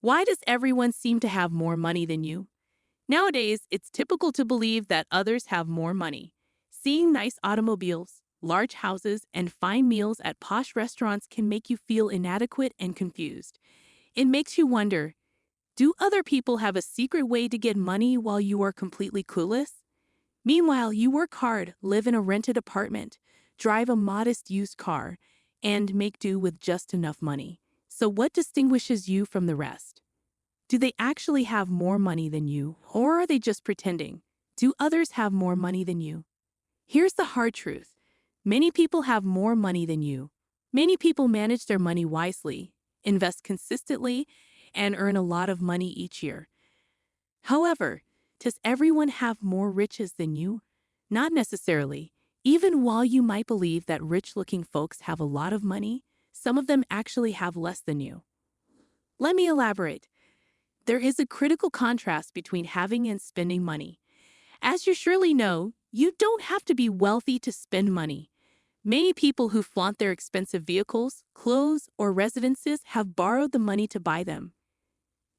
Why does everyone seem to have more money than you? Nowadays, it's typical to believe that others have more money. Seeing nice automobiles, large houses, and fine meals at posh restaurants can make you feel inadequate and confused. It makes you wonder, do other people have a secret way to get money while you are completely clueless? Meanwhile, you work hard, live in a rented apartment, drive a modest used car, and make do with just enough money. So what distinguishes you from the rest? Do they actually have more money than you, or are they just pretending? Do others have more money than you? Here's the hard truth. Many people have more money than you. Many people manage their money wisely, invest consistently, and earn a lot of money each year. However, does everyone have more riches than you? Not necessarily. Even while you might believe that rich-looking folks have a lot of money, some of them actually have less than you. Let me elaborate. There is a critical contrast between having and spending money. As you surely know, you don't have to be wealthy to spend money. Many people who flaunt their expensive vehicles, clothes, or residences have borrowed the money to buy them.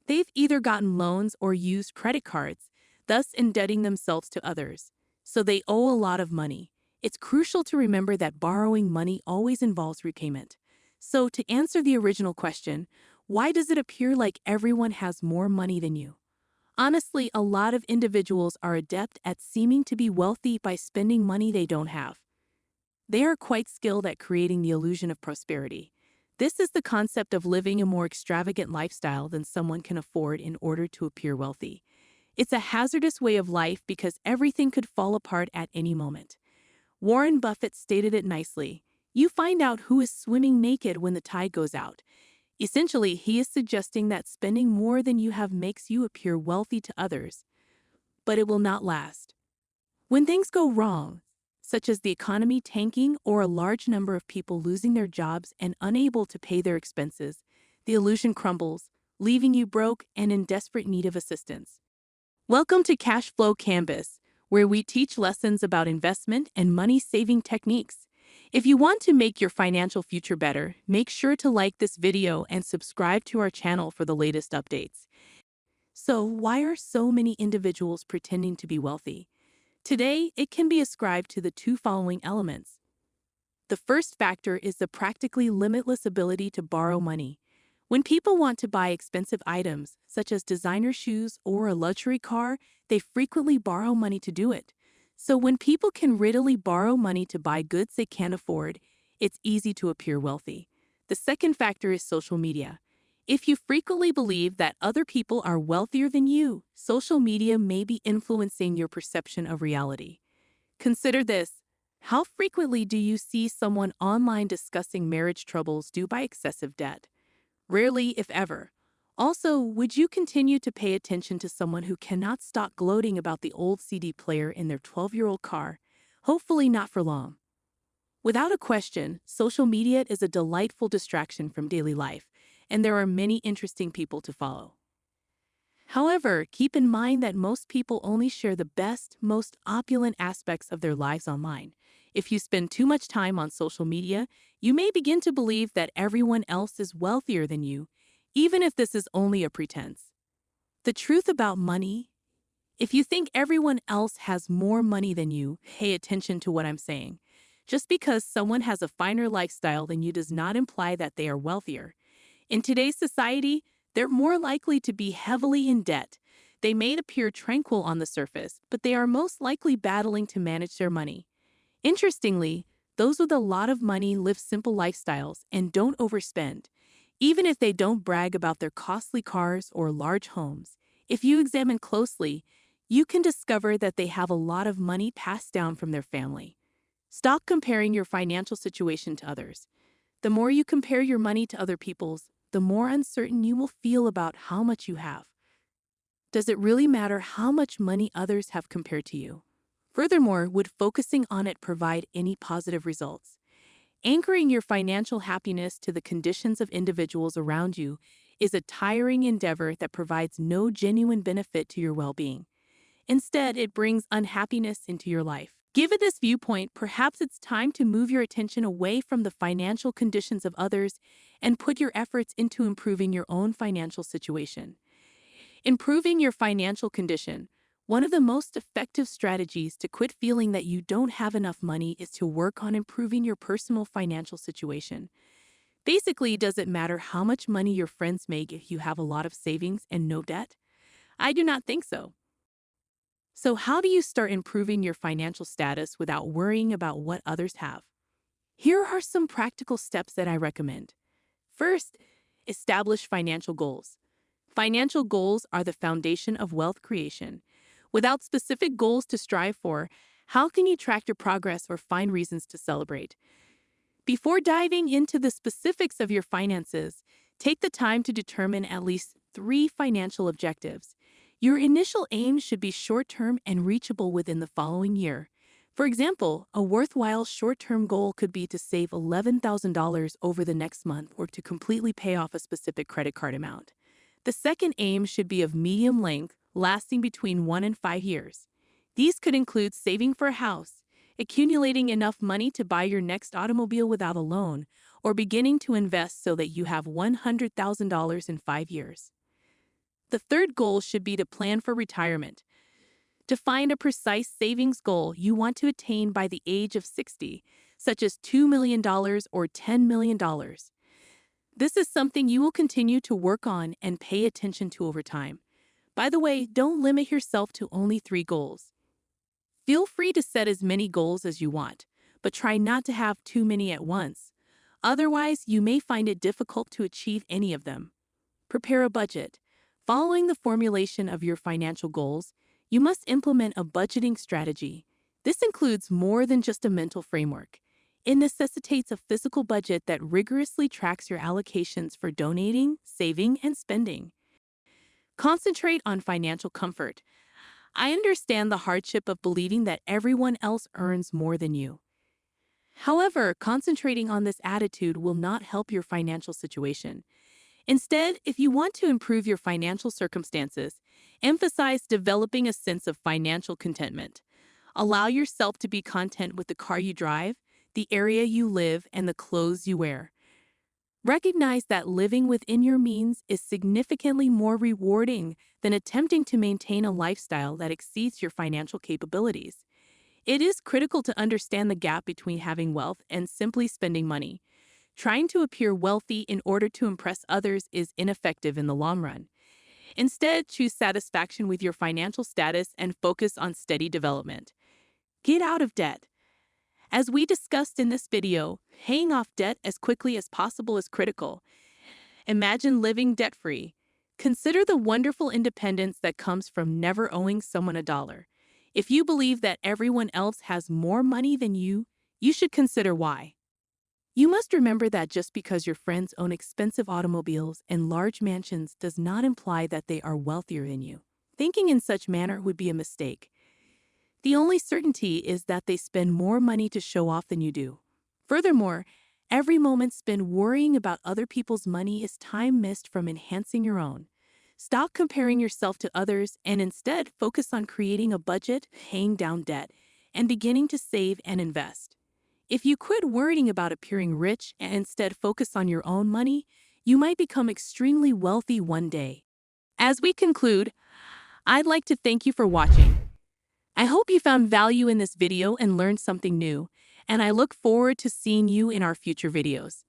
They've either gotten loans or used credit cards, thus indebting themselves to others. So they owe a lot of money. It's crucial to remember that borrowing money always involves repayment. So to answer the original question, why does it appear like everyone has more money than you? Honestly, a lot of individuals are adept at seeming to be wealthy by spending money they don't have. They are quite skilled at creating the illusion of prosperity. This is the concept of living a more extravagant lifestyle than someone can afford in order to appear wealthy. It's a hazardous way of life because everything could fall apart at any moment. Warren Buffett stated it nicely. You find out who is swimming naked when the tide goes out. Essentially, he is suggesting that spending more than you have makes you appear wealthy to others, but it will not last. When things go wrong, such as the economy tanking or a large number of people losing their jobs and unable to pay their expenses, the illusion crumbles, leaving you broke and in desperate need of assistance. Welcome to Cashflow Canvas, where we teach lessons about investment and money-saving techniques. If you want to make your financial future better, make sure to like this video and subscribe to our channel for the latest updates. So, why are so many individuals pretending to be wealthy? Today, it can be ascribed to the two following elements. The first factor is the practically limitless ability to borrow money. When people want to buy expensive items, such as designer shoes or a luxury car, they frequently borrow money to do it. So when people can readily borrow money to buy goods they can't afford, it's easy to appear wealthy. The second factor is social media. If you frequently believe that other people are wealthier than you, social media may be influencing your perception of reality. Consider this. How frequently do you see someone online discussing marriage troubles due by excessive debt? Rarely, if ever. Also, would you continue to pay attention to someone who cannot stop gloating about the old CD player in their 12-year-old car? Hopefully not for long. Without a question, social media is a delightful distraction from daily life, and there are many interesting people to follow. However, keep in mind that most people only share the best, most opulent aspects of their lives online. If you spend too much time on social media, you may begin to believe that everyone else is wealthier than you, even if this is only a pretense. The truth about money: if you think everyone else has more money than you, pay attention to what I'm saying. Just because someone has a finer lifestyle than you does not imply that they are wealthier. In today's society, they're more likely to be heavily in debt. They may appear tranquil on the surface, but they are most likely battling to manage their money. Interestingly, those with a lot of money live simple lifestyles and don't overspend, even if they don't brag about their costly cars or large homes. If you examine closely, you can discover that they have a lot of money passed down from their family. Stop comparing your financial situation to others. The more you compare your money to other people's, the more uncertain you will feel about how much you have. Does it really matter how much money others have compared to you? Furthermore, would focusing on it provide any positive results? Anchoring your financial happiness to the conditions of individuals around you is a tiring endeavor that provides no genuine benefit to your well-being. Instead, it brings unhappiness into your life. Given this viewpoint, perhaps it's time to move your attention away from the financial conditions of others and put your efforts into improving your own financial situation. Improving your financial condition. One of the most effective strategies to quit feeling that you don't have enough money is to work on improving your personal financial situation. Basically, does it matter how much money your friends make if you have a lot of savings and no debt? I do not think so. So, how do you start improving your financial status without worrying about what others have? Here are some practical steps that I recommend. First, establish financial goals. Financial goals are the foundation of wealth creation. Without specific goals to strive for, how can you track your progress or find reasons to celebrate? Before diving into the specifics of your finances, take the time to determine at least 3 financial objectives. Your initial aim should be short-term and reachable within the following year. For example, a worthwhile short-term goal could be to save $11,000 over the next month or to completely pay off a specific credit card amount. The second aim should be of medium length, lasting between 1 and 5 years. These could include saving for a house, accumulating enough money to buy your next automobile without a loan, or beginning to invest so that you have $100,000 in 5 years. The third goal should be to plan for retirement. Define a precise savings goal you want to attain by the age of 60, such as $2 million or $10 million. This is something you will continue to work on and pay attention to over time. By the way, don't limit yourself to only 3 goals. Feel free to set as many goals as you want, but try not to have too many at once. Otherwise, you may find it difficult to achieve any of them. Prepare a budget. Following the formulation of your financial goals, you must implement a budgeting strategy. This includes more than just a mental framework. It necessitates a physical budget that rigorously tracks your allocations for donating, saving, and spending. Concentrate on financial comfort. I understand the hardship of believing that everyone else earns more than you. However, concentrating on this attitude will not help your financial situation. Instead, if you want to improve your financial circumstances, emphasize developing a sense of financial contentment. Allow yourself to be content with the car you drive, the area you live, and the clothes you wear. Recognize that living within your means is significantly more rewarding than attempting to maintain a lifestyle that exceeds your financial capabilities. It is critical to understand the gap between having wealth and simply spending money. Trying to appear wealthy in order to impress others is ineffective in the long run. Instead, choose satisfaction with your financial status and focus on steady development. Get out of debt. As we discussed in this video, paying off debt as quickly as possible is critical. Imagine living debt-free. Consider the wonderful independence that comes from never owing someone a dollar. If you believe that everyone else has more money than you should consider why. You must remember that just because your friends own expensive automobiles and large mansions does not imply that they are wealthier than you. Thinking in such manner would be a mistake. The only certainty is that they spend more money to show off than you do. Furthermore, every moment spent worrying about other people's money is time missed from enhancing your own. Stop comparing yourself to others and instead focus on creating a budget, paying down debt, and beginning to save and invest. If you quit worrying about appearing rich and instead focus on your own money, you might become extremely wealthy one day. As we conclude, I'd like to thank you for watching. I hope you found value in this video and learned something new, and I look forward to seeing you in our future videos.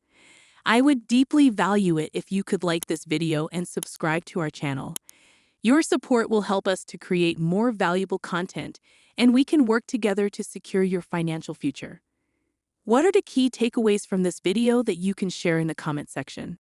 I would deeply value it if you could like this video and subscribe to our channel. Your support will help us to create more valuable content, and we can work together to secure your financial future. What are the key takeaways from this video that you can share in the comment section?